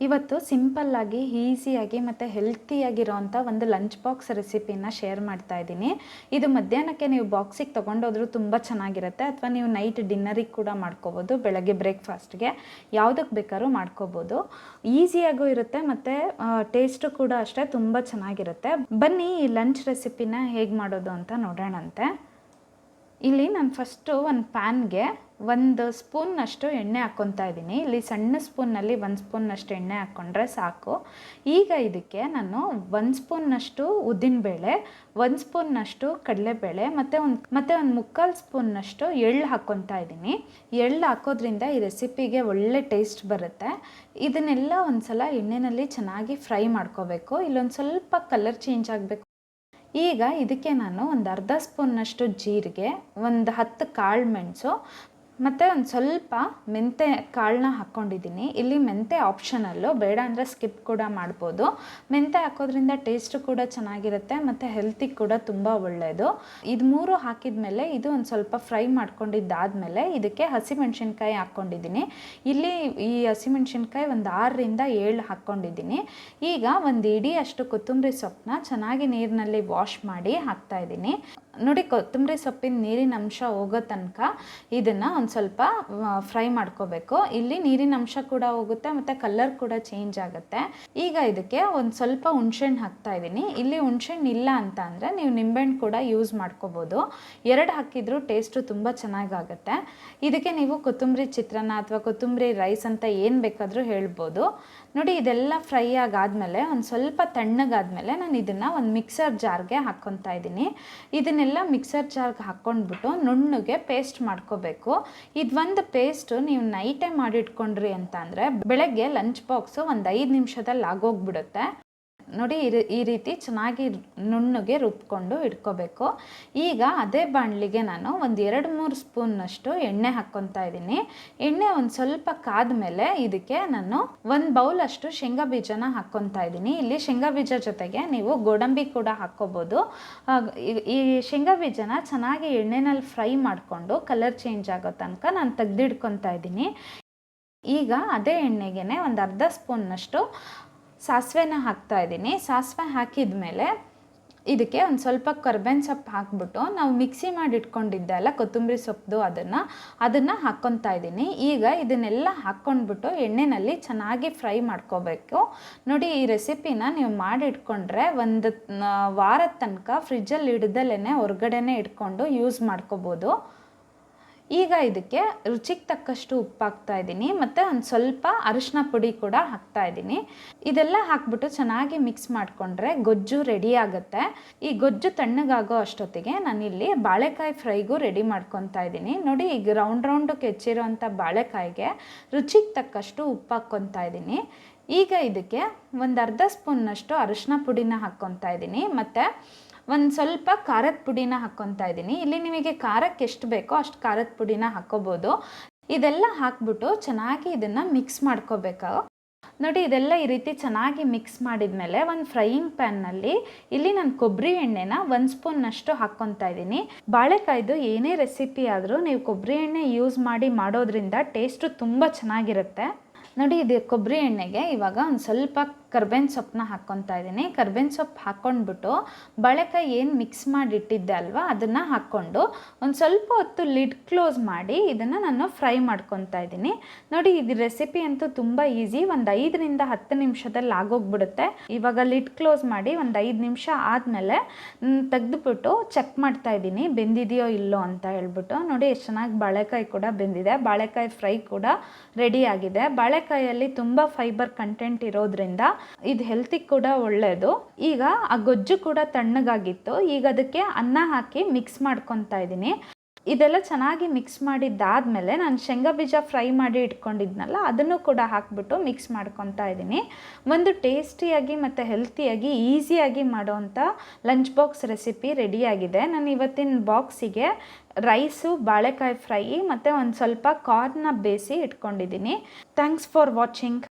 ಇವತ್ತು ಸಿಂಪಲ್ಲಾಗಿ ಈಸಿಯಾಗಿ ಮತ್ತು ಹೆಲ್ತಿಯಾಗಿರೋವಂಥ ಒಂದು ಲಂಚ್ ಬಾಕ್ಸ್ ರೆಸಿಪಿನ ಶೇರ್ ಮಾಡ್ತಾ ಇದ್ದೀನಿ. ಇದು ಮಧ್ಯಾಹ್ನಕ್ಕೆ ನೀವು ಬಾಕ್ಸಿಗೆ ತೊಗೊಂಡೋದ್ರೂ ತುಂಬ ಚೆನ್ನಾಗಿರುತ್ತೆ, ಅಥವಾ ನೀವು ನೈಟ್ ಡಿನ್ನರಿಗೆ ಕೂಡ ಮಾಡ್ಕೋಬೋದು, ಬೆಳಗ್ಗೆ ಬ್ರೇಕ್ಫಾಸ್ಟ್ಗೆ ಯಾವುದಕ್ಕೆ ಬೇಕಾದ್ರೂ ಮಾಡ್ಕೋಬೋದು. ಈಸಿಯಾಗೂ ಇರುತ್ತೆ ಮತ್ತು ಟೇಸ್ಟು ಕೂಡ ಅಷ್ಟೇ ತುಂಬ ಚೆನ್ನಾಗಿರುತ್ತೆ. ಬನ್ನಿ ಈ ಲಂಚ್ ರೆಸಿಪಿನ ಹೇಗೆ ಮಾಡೋದು ಅಂತ ನೋಡೋಣಂತೆ. ಇಲ್ಲಿ ನಾನು ಫಸ್ಟು ಒಂದು ಪ್ಯಾನ್ಗೆ 1 ಸ್ಪೂನ್ನಷ್ಟು ಎಣ್ಣೆ ಹಾಕ್ಕೊತಾ ಇದ್ದೀನಿ. ಇಲ್ಲಿ ಸಣ್ಣ ಸ್ಪೂನ್ನಲ್ಲಿ 1 ಸ್ಪೂನ್ನಷ್ಟು ಎಣ್ಣೆ ಹಾಕ್ಕೊಂಡ್ರೆ ಸಾಕು. ಈಗ ಇದಕ್ಕೆ ನಾನು 1 ಸ್ಪೂನ್ನಷ್ಟು ಉದ್ದಿನಬೇಳೆ, 1 ಸ್ಪೂನ್ನಷ್ಟು ಕಡಲೆಬೇಳೆ ಮತ್ತು ಒಂದು ಮುಕ್ಕಾಲು ಸ್ಪೂನ್ನಷ್ಟು ಎಳ್ಳು ಹಾಕ್ಕೊತಾ ಇದ್ದೀನಿ. ಎಳ್ಳು ಹಾಕೋದ್ರಿಂದ ಈ ರೆಸಿಪಿಗೆ ಒಳ್ಳೆ ಟೇಸ್ಟ್ ಬರುತ್ತೆ. ಇದನ್ನೆಲ್ಲ ಒಂದು ಸಲ ಎಣ್ಣೆಯಲ್ಲಿ ಚೆನ್ನಾಗಿ ಫ್ರೈ ಮಾಡ್ಕೋಬೇಕು. ಇಲ್ಲೊಂದು ಸ್ವಲ್ಪ ಕಲರ್ ಚೇಂಜ್ ಆಗಬೇಕು. ಈಗ ಇದಕ್ಕೆ ನಾನು ಒಂದು ಅರ್ಧ ಸ್ಪೂನ್ನಷ್ಟು ಜೀರಿಗೆ, ಒಂದು 10 ಕಾಳು ಮೆಣಸು ಮತ್ತು ಒಂದು ಸ್ವಲ್ಪ ಮೆಂತೆ ಕಾಳನ್ನ ಹಾಕ್ಕೊಂಡಿದ್ದೀನಿ. ಇಲ್ಲಿ ಮೆಂತೆ ಆಪ್ಷನಲ್ಲು, ಬೇಡ ಅಂದರೆ ಸ್ಕಿಪ್ ಕೂಡ ಮಾಡ್ಬೋದು. ಮೆಂತೆ ಹಾಕೋದ್ರಿಂದ ಟೇಸ್ಟು ಕೂಡ ಚೆನ್ನಾಗಿರುತ್ತೆ ಮತ್ತು ಹೆಲ್ತಿಗೆ ಕೂಡ ತುಂಬ ಒಳ್ಳೆಯದು. ಇದು 3 ಹಾಕಿದ ಮೇಲೆ ಇದು ಒಂದು ಸ್ವಲ್ಪ ಫ್ರೈ ಮಾಡ್ಕೊಂಡಿದ್ದಾದಮೇಲೆ ಇದಕ್ಕೆ ಹಸಿಮೆಣ್ಸಿನ್ಕಾಯಿ ಹಾಕ್ಕೊಂಡಿದ್ದೀನಿ. ಇಲ್ಲಿ ಈ ಹಸಿಮೆಣ್ಸಿನ್ಕಾಯಿ ಒಂದು 6ರಿಂದ 7 ಹಾಕ್ಕೊಂಡಿದ್ದೀನಿ. ಈಗ ಒಂದು ಇಡಿಯಷ್ಟು ಕೊತ್ತಂಬರಿ ಸೊಪ್ಪನ್ನ ಚೆನ್ನಾಗಿ ನೀರಿನಲ್ಲಿ ವಾಶ್ ಮಾಡಿ ಹಾಕ್ತಾಯಿದ್ದೀನಿ. ನೋಡಿ, ಕೊತ್ತಂಬರಿ ಸೊಪ್ಪಿನ ನೀರಿನ ಅಂಶ ಹೋಗೋ ತನಕ ಇದನ್ನು ಒಂದು ಸ್ವಲ್ಪ ಫ್ರೈ ಮಾಡ್ಕೋಬೇಕು. ಇಲ್ಲಿ ನೀರಿನ ಅಂಶ ಕೂಡ ಹೋಗುತ್ತೆ ಮತ್ತು ಕಲರ್ ಕೂಡ ಚೇಂಜ್ ಆಗುತ್ತೆ. ಈಗ ಇದಕ್ಕೆ ಒಂದು ಸ್ವಲ್ಪ ಹುಣಸೆಹಣ್ಣು ಹಾಕ್ತಾ ಇದ್ದೀನಿ. ಇಲ್ಲಿ ಹುಣಸೆಹಣ್ಣು ಇಲ್ಲ ಅಂತ ಅಂದರೆ ನೀವು ನಿಂಬೆಹಣ್ಣು ಕೂಡ ಯೂಸ್ ಮಾಡ್ಕೋಬೋದು. 2 ಹಾಕಿದ್ರೂ ಟೇಸ್ಟು ತುಂಬ ಚೆನ್ನಾಗಾಗುತ್ತೆ. ಇದಕ್ಕೆ ನೀವು ಕೊತ್ತಂಬರಿ ಚಿತ್ರಾನ್ನ ಅಥವಾ ಕೊತ್ತಂಬರಿ ರೈಸ್ ಅಂತ ಏನು ಬೇಕಾದರೂ ಹೇಳ್ಬೋದು. ನೋಡಿ, ಇದೆಲ್ಲ ಫ್ರೈ ಆಗಾದಮೇಲೆ ಒಂದು ಸ್ವಲ್ಪ ತಣ್ಣಗಾದ್ಮೇಲೆ ನಾನು ಇದನ್ನು ಒಂದು ಮಿಕ್ಸರ್ ಜಾರ್ಗೆ ಹಾಕ್ಕೊತಾ ಇದ್ದೀನಿ. ಇದನ್ನೆಲ್ಲ ಮಿಕ್ಸರ್ ಜಾರ್ಗೆ ಹಾಕ್ಕೊಂಡ್ಬಿಟ್ಟು ನುಣ್ಣಗೆ ಪೇಸ್ಟ್ ಮಾಡ್ಕೋಬೇಕು. ಇದೊಂದು ಪೇಸ್ಟು ನೀವು ನೈಟೇ ಮಾಡಿಟ್ಕೊಂಡ್ರಿ ಅಂತ ಅಂದರೆ ಬೆಳಗ್ಗೆ ಲಂಚ್ ಬಾಕ್ಸು ಒಂದು 5 ನಿಮಿಷದಲ್ಲಿ ಆಗೋಗ್ಬಿಡುತ್ತೆ. ನೋಡಿ, ಈ ರೀತಿ ಚೆನ್ನಾಗಿ ನುಣ್ಣಗೆ ರುಬ್ಕೊಂಡು ಇಟ್ಕೋಬೇಕು. ಈಗ ಅದೇ ಬಾಣಲಿಗೆ ನಾನು ಒಂದು 2-3 ಸ್ಪೂನ್ನಷ್ಟು ಎಣ್ಣೆ ಹಾಕ್ಕೊತಾ ಇದ್ದೀನಿ. ಎಣ್ಣೆ ಒಂದು ಸ್ವಲ್ಪ ಕಾದ ಮೇಲೆ ಇದಕ್ಕೆ ನಾನು 1 ಬೌಲಷ್ಟು ಶೇಂಗಾ ಬೀಜನ ಹಾಕ್ಕೊತಾ ಇದ್ದೀನಿ. ಇಲ್ಲಿ ಶೇಂಗಾ ಬೀಜ ಜೊತೆಗೆ ನೀವು ಗೋಡಂಬಿ ಕೂಡ ಹಾಕ್ಕೋಬೋದು. ಈ ಶೇಂಗಾ ಬೀಜನ ಚೆನ್ನಾಗಿ ಎಣ್ಣೆನಲ್ಲಿ ಫ್ರೈ ಮಾಡಿಕೊಂಡು ಕಲರ್ ಚೇಂಜ್ ಆಗೋ ತನಕ ನಾನು ತೆಗೆದಿಡ್ಕೊತಾ ಇದ್ದೀನಿ. ಈಗ ಅದೇ ಎಣ್ಣೆಗೆ ಒಂದು ಅರ್ಧ ಸ್ಪೂನ್ನಷ್ಟು ಸಾಸಿವೆನ ಹಾಕ್ತಾ ಇದ್ದೀನಿ. ಸಾಸಿವೆ ಹಾಕಿದ ಮೇಲೆ ಇದಕ್ಕೆ ಒಂದು ಸ್ವಲ್ಪ ಕರ್ಬೇವಿನ ಸೊಪ್ಪು ಹಾಕ್ಬಿಟ್ಟು ನಾವು ಮಿಕ್ಸಿ ಮಾಡಿ ಇಟ್ಕೊಂಡಿದ್ದೆ ಅಲ್ಲ ಕೊತ್ತಂಬರಿ ಸೊಪ್ಪು, ಅದನ್ನು ಹಾಕ್ಕೊತಾ ಇದ್ದೀನಿ. ಈಗ ಇದನ್ನೆಲ್ಲ ಹಾಕ್ಕೊಂಡ್ಬಿಟ್ಟು ಎಣ್ಣೆಯಲ್ಲಿ ಚೆನ್ನಾಗಿ ಫ್ರೈ ಮಾಡ್ಕೋಬೇಕು. ನೋಡಿ, ಈ ರೆಸಿಪಿನ ನೀವು ಮಾಡಿ ಇಟ್ಕೊಂಡ್ರೆ ಒಂದು ವಾರದ ತನಕ ಫ್ರಿಜ್ಜಲ್ಲಿ ಇಡ್ದಲೇ ಹೊರಗಡೆನೇ ಇಟ್ಕೊಂಡು ಯೂಸ್ ಮಾಡ್ಕೋಬೋದು. ಈಗ ಇದಕ್ಕೆ ರುಚಿಗೆ ತಕ್ಕಷ್ಟು ಉಪ್ಪು ಹಾಕ್ತಾ ಇದ್ದೀನಿ ಮತ್ತು ಒಂದು ಸ್ವಲ್ಪ ಅರಿಶಿನ ಪುಡಿ ಕೂಡ ಹಾಕ್ತಾ ಇದ್ದೀನಿ. ಇದೆಲ್ಲ ಹಾಕ್ಬಿಟ್ಟು ಚೆನ್ನಾಗಿ ಮಿಕ್ಸ್ ಮಾಡಿಕೊಂಡ್ರೆ ಗೊಜ್ಜು ರೆಡಿ ಆಗುತ್ತೆ. ಈ ಗೊಜ್ಜು ತಣ್ಣಗಾಗೋ ಅಷ್ಟೊತ್ತಿಗೆ ನಾನಿಲ್ಲಿ ಬಾಳೆಕಾಯಿ ಫ್ರೈಗೂ ರೆಡಿ ಮಾಡ್ಕೊತಾ ಇದ್ದೀನಿ. ನೋಡಿ, ಈಗ ರೌಂಡ್ ಹೆಚ್ಚಿರೋಂಥ ಬಾಳೆಕಾಯಿಗೆ ರುಚಿಗೆ ತಕ್ಕಷ್ಟು ಉಪ್ಪು ಹಾಕ್ಕೊತಾ ಇದ್ದೀನಿ. ಈಗ ಇದಕ್ಕೆ ಒಂದು ಅರ್ಧ ಸ್ಪೂನ್ನಷ್ಟು ಅರಿಶಿನ ಪುಡಿನ ಹಾಕ್ಕೊತಾ ಇದ್ದೀನಿ ಮತ್ತು ಒಂದು ಸ್ವಲ್ಪ ಖಾರದ ಪುಡಿನ ಹಾಕ್ಕೊತಾ ಇದ್ದೀನಿ. ಇಲ್ಲಿ ನಿಮಗೆ ಖಾರಕ್ಕೆ ಎಷ್ಟು ಬೇಕೋ ಅಷ್ಟು ಖಾರದ ಪುಡಿನ ಹಾಕ್ಕೋಬೋದು. ಇದೆಲ್ಲ ಹಾಕ್ಬಿಟ್ಟು ಚೆನ್ನಾಗಿ ಇದನ್ನು ಮಿಕ್ಸ್ ಮಾಡ್ಕೋಬೇಕು. ನೋಡಿ, ಇದೆಲ್ಲ ಈ ರೀತಿ ಚೆನ್ನಾಗಿ ಮಿಕ್ಸ್ ಮಾಡಿದ ಮೇಲೆ ಒಂದು ಫ್ರೈಯಿಂಗ್ ಪ್ಯಾನ್ನಲ್ಲಿ ಇಲ್ಲಿ ನಾನು ಕೊಬ್ಬರಿ ಎಣ್ಣೆನ 1 ಸ್ಪೂನ್ನಷ್ಟು ಹಾಕ್ಕೊತಾ ಇದ್ದೀನಿ. ಬಾಳೆಕಾಯ್ದು ಏನೇ ರೆಸಿಪಿ ಆದರೂ ನೀವು ಕೊಬ್ಬರಿ ಎಣ್ಣೆ ಯೂಸ್ ಮಾಡಿ ಮಾಡೋದ್ರಿಂದ ಟೇಸ್ಟು ತುಂಬ ಚೆನ್ನಾಗಿರುತ್ತೆ. ನೋಡಿ, ಇದು ಕೊಬ್ಬರಿ ಎಣ್ಣೆಗೆ ಇವಾಗ ಒಂದು ಸ್ವಲ್ಪ ಕರ್ಬೇವಿನ ಸೊಪ್ಪನ್ನ ಹಾಕ್ಕೊತಾ ಇದ್ದೀನಿ. ಕರ್ಬೇವಿನ ಸೊಪ್ಪು ಹಾಕ್ಕೊಂಡ್ಬಿಟ್ಟು ಬಾಳೆಕಾಯಿ ಏನು ಮಿಕ್ಸ್ ಮಾಡಿ ಇಟ್ಟಿದ್ದೆ ಅಲ್ವಾ, ಅದನ್ನು ಹಾಕ್ಕೊಂಡು ಒಂದು ಸ್ವಲ್ಪ ಹೊತ್ತು ಲಿಡ್ ಕ್ಲೋಸ್ ಮಾಡಿ ಇದನ್ನು ನಾನು ಫ್ರೈ ಮಾಡ್ಕೊತಾ ಇದ್ದೀನಿ. ನೋಡಿ, ಇದು ರೆಸಿಪಿ ಅಂತೂ ತುಂಬ ಈಸಿ, ಒಂದು 5ರಿಂದ 10 ನಿಮಿಷದಲ್ಲಿ ಆಗೋಗ್ಬಿಡುತ್ತೆ. ಇವಾಗ ಲಿಡ್ ಕ್ಲೋಸ್ ಮಾಡಿ ಒಂದು 5 ನಿಮಿಷ ಆದಮೇಲೆ ತೆಗೆದುಬಿಟ್ಟು ಚೆಕ್ ಮಾಡ್ತಾ ಇದ್ದೀನಿ ಬೆಂದಿದೆಯೋ ಇಲ್ಲೋ ಅಂತ ಹೇಳ್ಬಿಟ್ಟು. ನೋಡಿ, ಎಷ್ಟು ಚೆನ್ನಾಗಿ ಬಾಳೆಕಾಯಿ ಕೂಡ ಬೆಂದಿದೆ. ಬಾಳೆಕಾಯಿ ಫ್ರೈ ಕೂಡ ರೆಡಿ ಆಗಿದೆ. ಬಾಳೆಕಾಯಲ್ಲಿ ತುಂಬ ಫೈಬರ್ ಕಂಟೆಂಟ್ ಇರೋದ್ರಿಂದ ಇದು ಹೆಲ್ತಿಗೆ ಕೂಡ ಒಳ್ಳೆಯದು. ಈಗ ಆ ಗೊಜ್ಜು ಕೂಡ ತಣ್ಣಗಾಗಿತ್ತು. ಈಗ ಅದಕ್ಕೆ ಅನ್ನ ಹಾಕಿ ಮಿಕ್ಸ್ ಮಾಡ್ಕೊತಾ ಇದ್ದೀನಿ. ಇದೆಲ್ಲ ಚೆನ್ನಾಗಿ ಮಿಕ್ಸ್ ಮಾಡಿದ್ದಾದಮೇಲೆ ನಾನು ಶೇಂಗಾ ಬೀಜ ಫ್ರೈ ಮಾಡಿ ಇಟ್ಕೊಂಡಿದ್ನಲ್ಲ, ಅದನ್ನು ಕೂಡ ಹಾಕ್ಬಿಟ್ಟು ಮಿಕ್ಸ್ ಮಾಡ್ಕೊತಾ ಇದ್ದೀನಿ. ಒಂದು ಟೇಸ್ಟಿಯಾಗಿ ಮತ್ತು ಹೆಲ್ತಿಯಾಗಿ ಈಸಿಯಾಗಿ ಮಾಡೋವಂಥ ಲಂಚ್ ಬಾಕ್ಸ್ ರೆಸಿಪಿ ರೆಡಿಯಾಗಿದೆ. ನಾನು ಇವತ್ತಿನ ಬಾಕ್ಸಿಗೆ ರೈಸು, ಬಾಳೆಕಾಯಿ ಫ್ರೈ ಮತ್ತು ಒಂದು ಸ್ವಲ್ಪ ಕಾರ್ನ್ನ ಬೇಯಿಸಿ ಇಟ್ಕೊಂಡಿದ್ದೀನಿ. Thanks for watching.